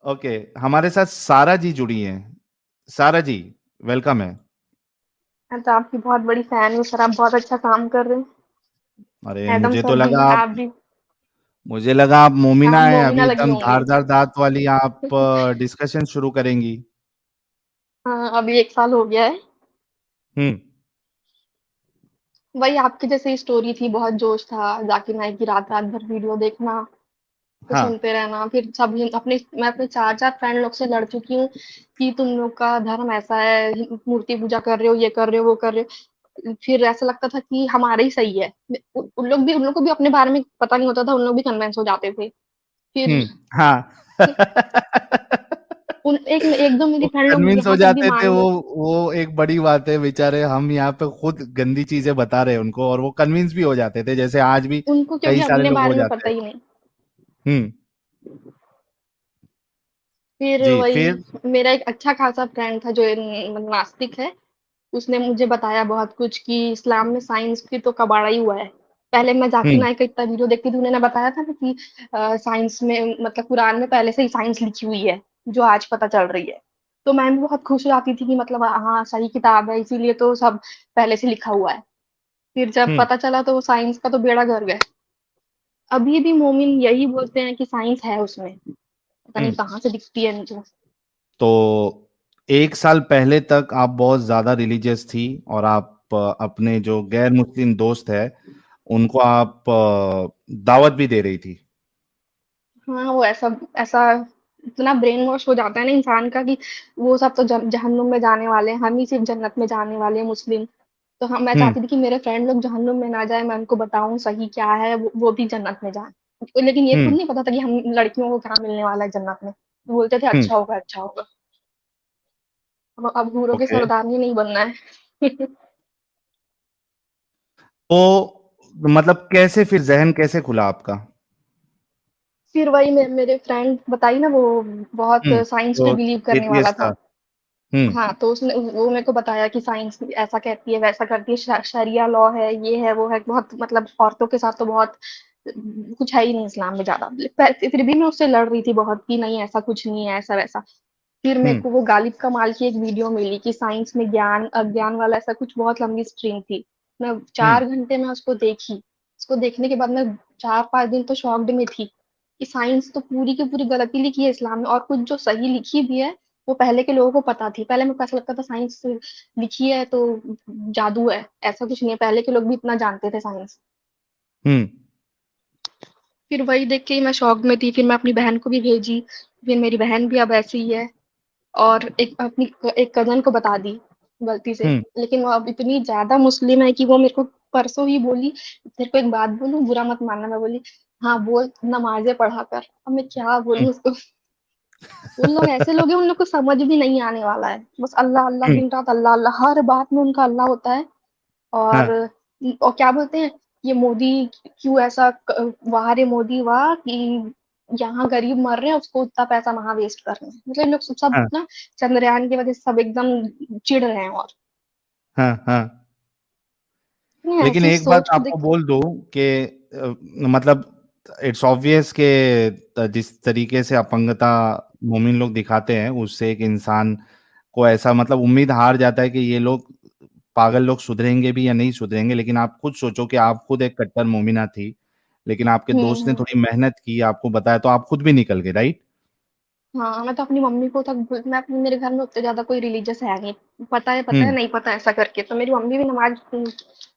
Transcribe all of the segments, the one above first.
Okay, हमारे साथ सारा जी जुड़ी हैं। सारा जी, वेलकम है। मैं तो आपकी बहुत बड़ी फैन हूँ सर। आप बहुत अच्छा काम कर रहे हैं। अरे एडम मुझे तो सर भी, लगा आप आप भी। मुझे लगा आप मोमिना आप हैं, मोमिना अभी लगे एकदम होंगे। धारदार दांत वाली आप डिस्कशन शुरू करेंगी। हाँ, अभी 1 साल हो गया है। हम्म। वही आपकी जैसे स्टोरी थी, बहुत जोश था। जाकिर नाइक की रात रात भर वीडियो देखना, फिर हाँ। सुनते रहना, फिर सब मैं अपने चार चार फ्रेंड लोग से लड़ चुकी हूँ कि तुम लोग का धर्म ऐसा है, मूर्ति पूजा कर रहे हो, ये कर रहे हो, वो कर रहे हो। फिर ऐसा लगता था कि हमारा ही सही है। उन लोग को भी अपने बारे में पता नहीं होता था, उन लोग भी कन्विंस हो जाते थे। फिर हाँ। उन एक एक दो मेरी वो फ्रेंड लोग कन्विंस हो यहाँ तक भी जाते थे, मान गए। वो एक बड़ी बात है। बेचारे हम यहाँ पे खुद गंदी चीजें बता रहे हैं उनको, और वो कन्विंस भी हो जाते थे, जैसे आज भी उनको कई क्योंकि सारे अपने लोग हो बारे में जाते पता हैं। ही नहीं। हम्म। फिर जी, फिर। वही, मेरा एक अच्छा खासा फ्रेंड था जो नास्तिक है। उसने मुझे बताया बहुत कुछ कि इस्लाम में साइंस की तो कबाड़ा ही हुआ है। पहले मैं जाकिर हम्म। नाइक का इतना वीडियो देखती थी, उन्होंने बताया था ना कि साइंस में मतलब कुरान में पहले से ही साइंस लिखी हुई है, जो आज पता चल रही है। तो मैं भी बहुत खुश हो जाती थी कि मतलब हाँ, सही किताब है, इसीलिए तो सब पहले से लिखा हुआ है। फिर जब हम्म। पता चला तो साइंस का तो बेड़ा गर्क गया। अभी भी मोमिन यही बोलते हैं कि साइंस है उसमें, पता नहीं हम्म। कहाँ से दिखती है मुझे। तो 1 साल पहले तक आप बहुत ज्यादा रिलीजियस थी, और आप अपने जो गैर मुस्लिम दोस्त है उनको आप दावत भी दे रही थी। हाँ, वो ऐसा ऐसा इतना ब्रेन वॉश हो जाता है ना इंसान का कि वो सब तो जहन्नुम में जाने वाले हैं, हम ही सिर्फ जन्नत में जाने वाले हैं मुस्लिम। तो हम मैं हम्म। चाहती थी कि मेरे फ्रेंड लोग जहन्नुम में ना जाए, मैं उनको बताऊं सही क्या है, वो भी जन्नत में जाए। लेकिन ये खुद हम्म। नहीं पता था कि हम लड़कियों को क्या मिलने वाला है जन्नत में। वो बोलते थे हम्म। अच्छा होगा, अच्छा होगा। अब हूरों की ओके। सरदारनी नहीं बनना है। तो मतलब कैसे फिर जहन कैसे खुला आपका? फिर वही मेरे फ्रेंड बताई ना, वो बहुत साइंस पे तो बिलीव करने वाला एथियस्ट था। था। हम्म। हाँ, तो उसने वो मेरे को बताया कि साइंस ऐसा कहती है, वैसा करती है, शरिया लॉ है, ये है, वो है, बहुत मतलब औरतों के साथ तो बहुत कुछ है ही नहीं इस्लाम में ज्यादा। फिर भी मैं उससे लड़ रही थी बहुत कि नहीं, ऐसा कुछ नहीं है, ऐसा वैसा। फिर मेरे हम्म। को वो गालिब कमाल की एक वीडियो मिली कि साइंस में ज्ञान अज्ञान वाला ऐसा कुछ, बहुत लंबी स्ट्रिंग थी। मैं हम्म। 4 घंटे में उसको देखी। उसको देखने के बाद मैं 4-5 दिन तो शॉक्ड में थी कि साइंस तो पूरी की पूरी गलती लिखी है इस्लाम में, और कुछ जो सही लिखी भी है वो पहले के लोगों को पता थी। पहले मेरे को ऐसा लगता था साइंस लिखी है तो जादू है, ऐसा कुछ नहीं है, पहले के लोग भी इतना जानते थे साइंस। हम्म। फिर वही देख के ही मैं शॉक में थी। फिर मैं अपनी बहन को भी भेजी। फिर मेरी बहन भी अब ऐसी ही है। और एक कजन को बता दी गलती से। हम्म। लेकिन वो अब इतनी ज्यादा मुस्लिम है कि वो मेरे को परसों ही बोली, तेरे को एक बात बोलूं, बुरा मत मानना। मैं बोली हाँ बोल, नमाजें पढ़ा कर। अब मैं क्या हम्म। बोलूं उसको। उन लोग ऐसे लोग हैं, उन लोग को समझ भी नहीं आने वाला है, बस अल्लाह अल्लाह, हम्म। दिन रात अल्लाह अल्लाह, हर बात में उनका अल्लाह होता है। और हाँ। क्या बोलते हैं, ये मोदी क्यों ऐसा वाह रे मोदी वाह, कि यहाँ गरीब मर रहे हैं उसको उतना पैसा वहां वेस्ट कर रहे हैं। मतलब इन लोग सब हाँ। ना चंद्रयान की वजह से सब एकदम चिढ़ रहे हैं। और हाँ। हाँ। नहीं, लेकिन ऐसी एक बात सोच को आपको देख। बोल दूं कि मतलब इट्स ऑब्वियस कि जिस तरीके से अपंगता मोमिन लोग दिखाते हैं, उससे एक इंसान को ऐसा मतलब उम्मीद हार जाता है कि ये लोग पागल लोग सुधरेंगे भी या नहीं सुधरेंगे। लेकिन आप खुद सोचो कि आप खुद एक कट्टर मोमिना थी, लेकिन आपके दोस्त ने हम्म। थोड़ी मेहनत की, आपको बताया, तो आप खुद भी निकल गए, राइट? हाँ, मैं तो अपनी मम्मी को तक मैं अपने मेरे घर में उतने ज्यादा कोई रिलीजियस है नहीं, पता है हम्म। नहीं पता ऐसा करके। तो मेरी मम्मी भी नमाज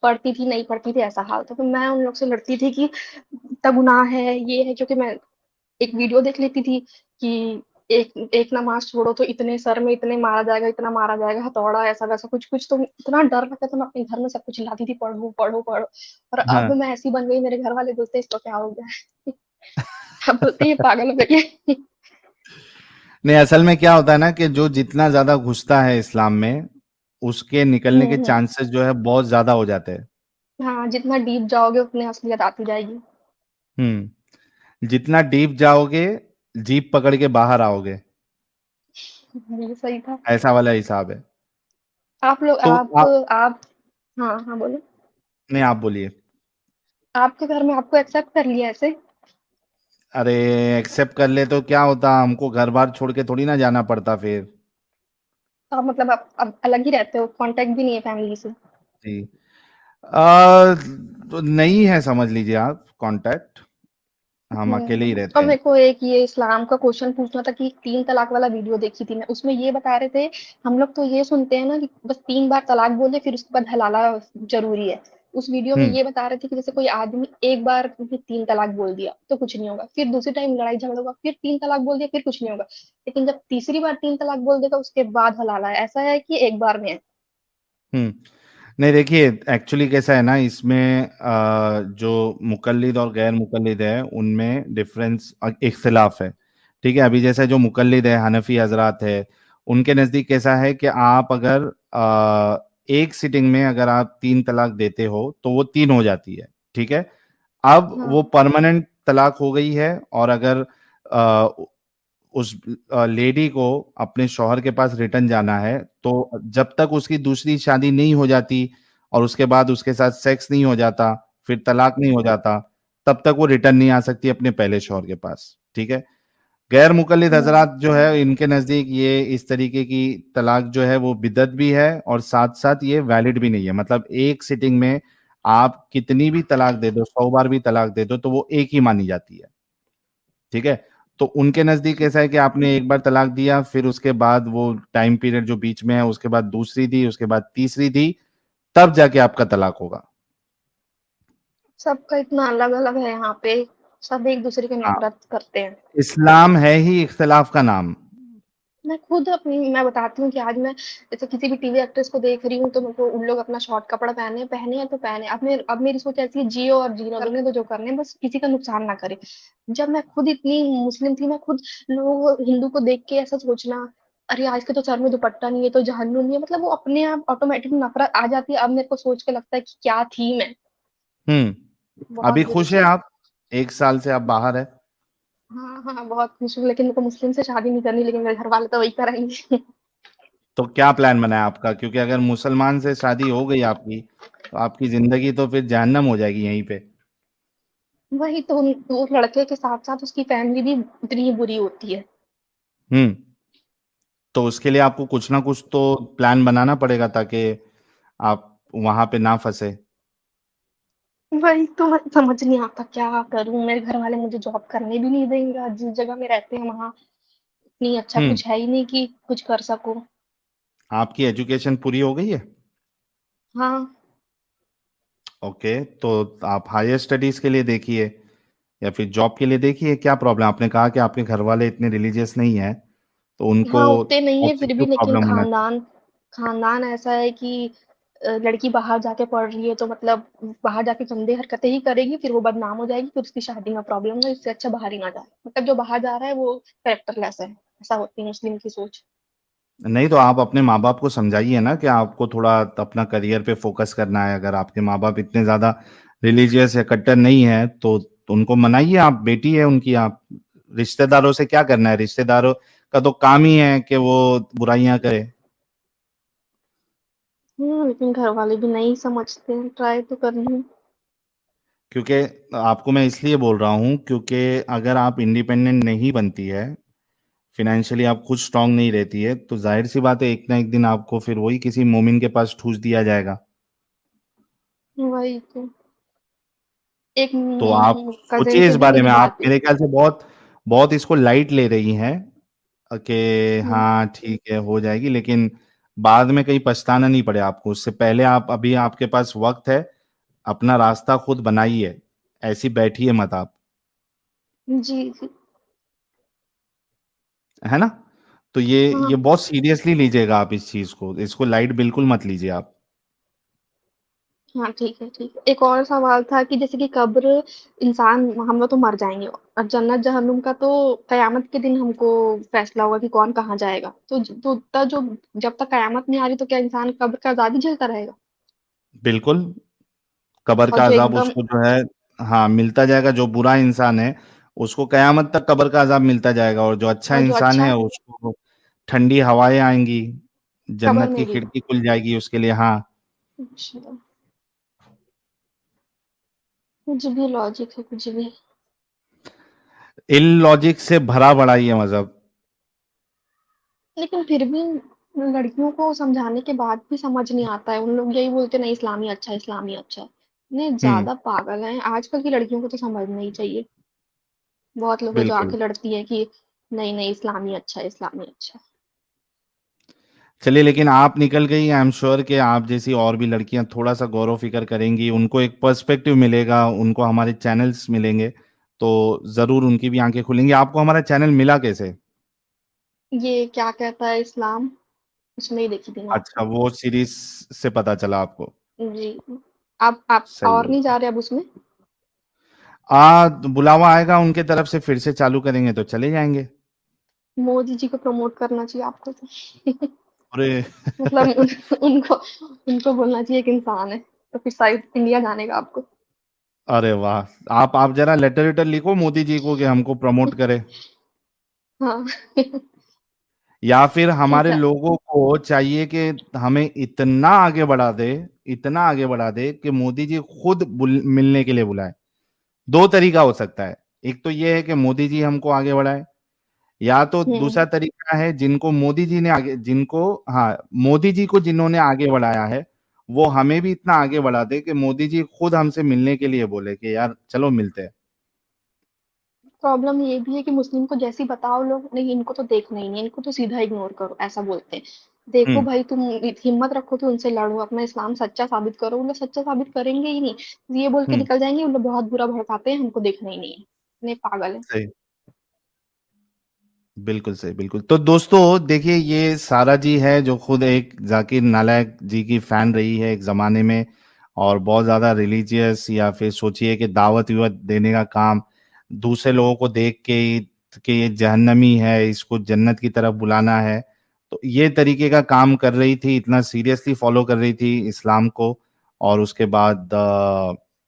पढ़ती थी नहीं पढ़ती थी, ऐसा हाल था। तो मैं उन लोग से लड़ती थी कि इतना गुनाह है, ये है, क्योंकि मैं एक वीडियो देख लेती थी कि एक एक नमाज छोड़ो तो इतने सर में इतने मारा जाएगा, इतना मारा जाएगा, हथौड़ा, ऐसा वैसा कुछ कुछ। तो इतना डर लगता था, मैं अपने घर में सबको चिल्लाती थी पढ़ो पढ़ो पढ़ो। और अब हाँ। मैं ऐसी बन गई, मेरे घर वाले बोलते हैं इसको क्या हो गया। अब बोलते हैं ये पागल हो गई है। नहीं, असल में क्या होता है ना कि जो जितना ज्यादा घुसता है इस्लाम में, उसके निकलने के हम्म। चांसेस जो है बहुत ज्यादा हो जाते हैं। हाँ, जितना डीप जाओगे उतनी असलियत आती जाएगी। जितना डीप जाओगे, जीप पकड़ के बाहर आओगे, ये सही था। ऐसा वाला हिसाब है। आप लोग तो आप हाँ हाँ बोलो। नहीं, आप बोलिए। आपके घर में आपको एक्सेप्ट कर लिया ऐसे? अरे एक्सेप्ट कर ले तो क्या होता, हमको घर बार छोड़ के थोड़ी ना जाना पड़ता फिर। तो आप मतलब आप अलग ही रहते हो, कांटेक्ट भी नहीं है फैमिली से? जी। तो नहीं है, समझ लीजिए आप कांटेक्ट, हम अकेले ही और रहते हैं। मेरे को एक ये इस्लाम का क्वेश्चन पूछना था कि 3 तलाक वाला वीडियो देखी थी मैं, उसमें ये बता रहे थे, हम लोग तो ये सुनते हैं ना कि बस 3 बार तलाक बोल दे फिर उसके बाद हलाला ज़रूरी है। उस वीडियो में हम्म। ये बता रहे थे कि जैसे कोई आदमी एक बार भी 3 तलाक बोल दिया तो कुछ नहीं होगा, फिर दूसरी टाइम लड़ाई झगड़ा होगा, फिर 3 तलाक बोल दिया फिर कुछ नहीं होगा। लेकिन जब तीसरी बार 3 तलाक बोल देगा उसके बाद हलाला है, ऐसा है कि एक बार में है? हम्म। नहीं देखिए, एक्चुअली कैसा है ना, इसमें जो मुकल्लिद और गैर मुकल्लिद है उनमें डिफरेंस, इख्तिलाफ है। ठीक है, अभी जैसे जो मुकल्लिद है, हनफी हजरात है, उनके नज़दीक कैसा है कि आप अगर एक सिटिंग में अगर आप 3 तलाक देते हो तो वो 3 हो जाती है। ठीक है, अब वो हाँ, परमानेंट तलाक हो गई है, और अगर अ, उस लेडी को अपने शौहर के पास रिटर्न जाना है, तो जब तक उसकी दूसरी शादी नहीं हो जाती और उसके बाद उसके साथ सेक्स नहीं हो जाता, फिर तलाक नहीं हो जाता, तब तक वो रिटर्न नहीं आ सकती अपने पहले शौहर के पास। ठीक है, गैर मुकल्लिद हुँ। हजरात जो है, इनके नजदीक ये इस तरीके की तलाक जो है वो बिदअत भी है, और साथ साथ ये वैलिड भी नहीं है। मतलब एक सिटिंग में आप कितनी भी तलाक दे दो, 100 बार भी तलाक दे दो, तो वो एक ही मानी जाती है। ठीक है, तो उनके नजदीक ऐसा है कि आपने एक बार तलाक दिया, फिर उसके बाद वो टाइम पीरियड जो बीच में है, उसके बाद दूसरी दी, उसके बाद तीसरी दी, तब जाके आपका तलाक होगा। सबका इतना अलग-अलग है यहाँ पे, सब एक-दूसरे की हाँ, नफ़रत करते हैं। इस्लाम है ही इख्तिलाफ का नाम। मैं खुद अपनी मैं बताती हूँ कि आज मैं जैसे किसी भी टीवी एक्ट्रेस को देख रही हूँ तो मेरे को उन लोग अपना शॉर्ट कपड़ा पहने हैं तो पहने। अब मेरी सोच ऐसी है, जियो और जीने दो, करने दो जो करने हैं, बस किसी का नुकसान ना करे। जब मैं खुद इतनी मुस्लिम थी, मैं खुद लोग हिंदू को देख के ऐसा सोचना, अरे आज के तो सर में दुपट्टा नहीं है तो जहन्नुम नहीं है, मतलब वो अपने आप ऑटोमेटिक नफरत आ जाती है। अब मेरे को सोच के लगता है कि क्या थी मैं। अभी बहुत बुरी खुश है चीज। आप, 1 साल से आप बाहर है। हाँ हाँ, बहुत खुश हूँ, लेकिन मेरे को मुस्लिम से शादी नहीं करनी, लेकिन मेरे घर वाले तो वही कराएंगे। तो क्या प्लान बना है आपका, क्योंकि अगर मुसलमान से शादी हो गई आपकी, तो आपकी जिंदगी तो फिर जहन्नम हो जाएगी यहीं पे। वही तो, वो लड़के के साथ साथ उसकी फैमिली भी उतनी ही बुरी होती है। हम्म। तो उसके लिए आपको कुछ ना कुछ तो प्लान बनाना पड़ेगा, ताकि आप वहां पे ना फंसे। वही तो मैं समझ नहीं आता क्या करूं। मेरे घर वाले मुझे जॉब करने भी नहीं देंगे, आज जिस जगह में रहते हैं वहां इतनी अच्छा हम्म। कुछ है ही नहीं कि कुछ कर सकूं। आपकी एजुकेशन पूरी हो गई है? हाँ। ओके, तो आप हायर स्टडीज के लिए देखिए, या फिर जॉब के लिए देखिए। क्या प्रॉब्लम, आपने कहा कि आपके घर वाले इतने रिलीजियस नहीं है, तो उनको हाँ, उतने नहीं जॉब है से फिर भी, क्यों लेकिन प्रॉब्लम होना चाहिए? खानदान खानदान ऐसा है कि लड़की बाहर जाके पढ़ रही है तो मतलब बाहर जाके गंदे हरकतें ही करेगी, फिर वो बदनाम हो जाएगी, फिर उसकी शादी में प्रॉब्लम है, इससे अच्छा बाहर ही ना जाए। मतलब जो बाहर जा रहा है वो कैरेक्टरलेस है, ऐसा होती है मुस्लिम की सोच। नहीं, तो आप अपने माँ बाप को समझाइए ना कि आपको थोड़ा अपना करियर पे फोकस करना है। अगर आपके माँ बाप इतने ज्यादा रिलीजियस या कट्टर नहीं है, तो उनको मनाइए, आप बेटी है उनकी। आप रिश्तेदारों से क्या करना है, रिश्तेदारों का तो काम ही है कि वो बुराइयां करे। लेकिन घर वाले भी नहीं समझते हैं, ट्राई तो कर रही हूँ। क्योंकि आपको मैं इसलिए बोल रहा हूँ, क्योंकि अगर आप इंडिपेंडेंट नहीं बनती है, फिनेंशियली आप खुद स्ट्रांग नहीं रहती है, तो जाहिर सी बात है एक ना एक दिन आपको फिर वही किसी मोमिन के पास ठूस दिया जाएगा। वही तो। एक तो आप कजिन सोचिए से इस भी बारे मेरी में। आप बात हुई। मेरे ख्याल से बहुत बहुत इसको लाइट ले रही हैं कि हम्म, हाँ ठीक है हो जाएगी, लेकिन बाद में कहीं पछताना नहीं पड़े आपको। उससे पहले आप, अभी आपके पास वक्त है, अपना रास्ता खुद बनाइए, ऐसी बैठिए मत आप। जी जी। है ना? तो ये हाँ बहुत सीरियसली लीजिएगा आप इस चीज को, इसको लाइट बिल्कुल मत लीजिए आप। हाँ, ठीक है ठीक है। एक और सवाल था कि जैसे कि कब्र, इंसान हम लोग तो मर जाएंगे और जन्नत जहन्नुम का तो कयामत के दिन हमको फैसला होगा कि कौन कहाँ जाएगा। तो जो जब तक कयामत नहीं आ रही तो क्या इंसान कब्र का आजादी झेलता रहेगा? बिल्कुल, कब्र और का जो अजाब एकदम उसको जो है, हाँ मिलता जाएगा। जो बुरा इंसान है उसको कयामत तक कब्र का अजाब मिलता जाएगा, और जो अच्छा और जो इंसान अच्छा है उसको ठंडी हवाएं आएंगी, कब्र जन्नत में की भी। खिड़की खुल जाएगी उसके लिए। हाँ। अच्छा, कुछ भी लॉजिक है कुछ भी। इलॉजिक से भरा पड़ा ये मजहब। लेकिन फिर भी लड़कियों को समझाने के बाद भी समझ नहीं आता है। उन लोग यही बोलते नहीं, इस्लामी अच्छा है, इस्लामी अच्छा है। नहीं, हम्म। ज्यादा पागल हैं आजकल की लड़कियों को, तो समझना ही चाहिए। बहुत लोग हैं जो बिल्कुल। आके लड़ती है कि नहीं नहीं, इस्लामी अच्छा है, इस्लामी अच्छा है। चलिए, लेकिन आप निकल गई, आई एम श्योर कि आप जैसी और भी लड़कियां थोड़ा सा गौर फिक्र करेंगी, उनको एक पर्सपेक्टिव मिलेगा, उनको हमारे चैनल्स मिलेंगे, तो जरूर उनकी भी आंखें खुलेंगी। आपको हमारा चैनल मिला कैसे? ये क्या कहता है इस्लाम, उसमें ही देखी थी मैं अच्छा, आपको। वो सीरीज से पता चला आपको? जी। आप सही और है। नहीं जा रहे अब उसमें? बुलावा आएगा उनके तरफ से, फिर से चालू करेंगे तो चले जाएंगे। मोदी जी को प्रमोट करना चाहिए आपको तो। अरे मतलब उनको उनको बोलना चाहिए एक इंसान है, तो फिर शायद इंडिया जाने का आपको। अरे वाह, आप जरा लेटर वेटर लिखो मोदी जी को कि हमको प्रमोट करे। हाँ। या फिर ठीक हमारे है। लोगों को चाहिए कि हमें इतना आगे बढ़ा दे, इतना आगे बढ़ा दे कि मोदी जी खुद मिलने के लिए बुलाए। दो तरीका हो सकता है। एक तो ये है कि मोदी जी हमको आगे बढ़ाए, या तो दूसरा हम्म। तरीका है जिनको मोदी जी ने आगे, जिनको, हाँ, मोदी जी को जिन्होंने आगे बढ़ाया है, वो हमें भी इतना आगे बढ़ा दे कि मोदी जी खुद हमसे मिलने के लिए बोले कि यार चलो मिलते हैं। प्रॉब्लम ये भी है कि मुस्लिम को जैसे ही बताओ लोग, नहीं इनको तो देखना ही नहीं है, इनको तो सीधा इग्नोर करो, ऐसा बोलते हैं। देखो हम्म। भाई, तुम हिम्मत रखो कि उनसे लड़ो, अपना इस्लाम सच्चा साबित करो। वो लोग सच्चा साबित करेंगे ही नहीं, ये बोल के हम्म। निकल जाएंगे, वो लोग बहुत बुरा भड़काते हैं, हमको देखना ही नहीं है। इतने पागल है। सही। बिल्कुल सही, बिल्कुल। तो दोस्तों देखिए, ये सारा जी है जो खुद एक जाकिर नालायक जी की फैन रही है एक जमाने में, और बहुत ज्यादा रिलीजियस, या फिर सोचिए कि दावत वावत देने का काम, दूसरे लोगों को देख के कि ये जहन्नमी है, इसको जन्नत की तरफ बुलाना है, तो ये तरीके का काम कर रही थी, इतना सीरियसली फॉलो कर रही थी इस्लाम को। और उसके बाद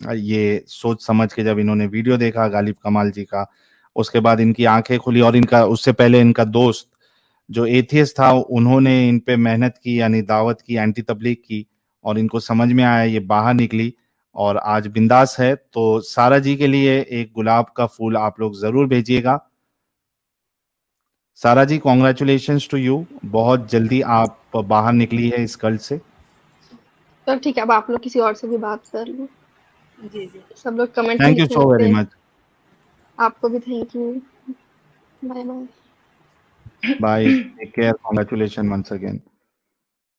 ये सोच समझ के जब इन्होंने वीडियो देखा गालिब कमाल जी का, उसके बाद इनकी आंखें खुली, और इनका उससे पहले इनका दोस्त जो एथियस्ट था, उन्होंने इन पे मेहनत की, यानी दावत की, एंटी तबलीग की, और इनको समझ में आया, ये बाहर निकली और आज बिंदास है। तो सारा जी के लिए एक गुलाब का फूल आप लोग जरूर भेजिएगा। सारा जी, कॉन्ग्रेचुलेशंस टू यू, बहुत जल्दी आप बाहर निकली है इस कर्ज से। तो ठीक है, अब आप लोग किसी और से भी बात कर लो। जी, जी। सब लोग कमेंट में थैंक यू लिखने सो लगते वेरी हैं। मच। आपको भी thank you. Bye bye. Bye, take care, congratulation once again.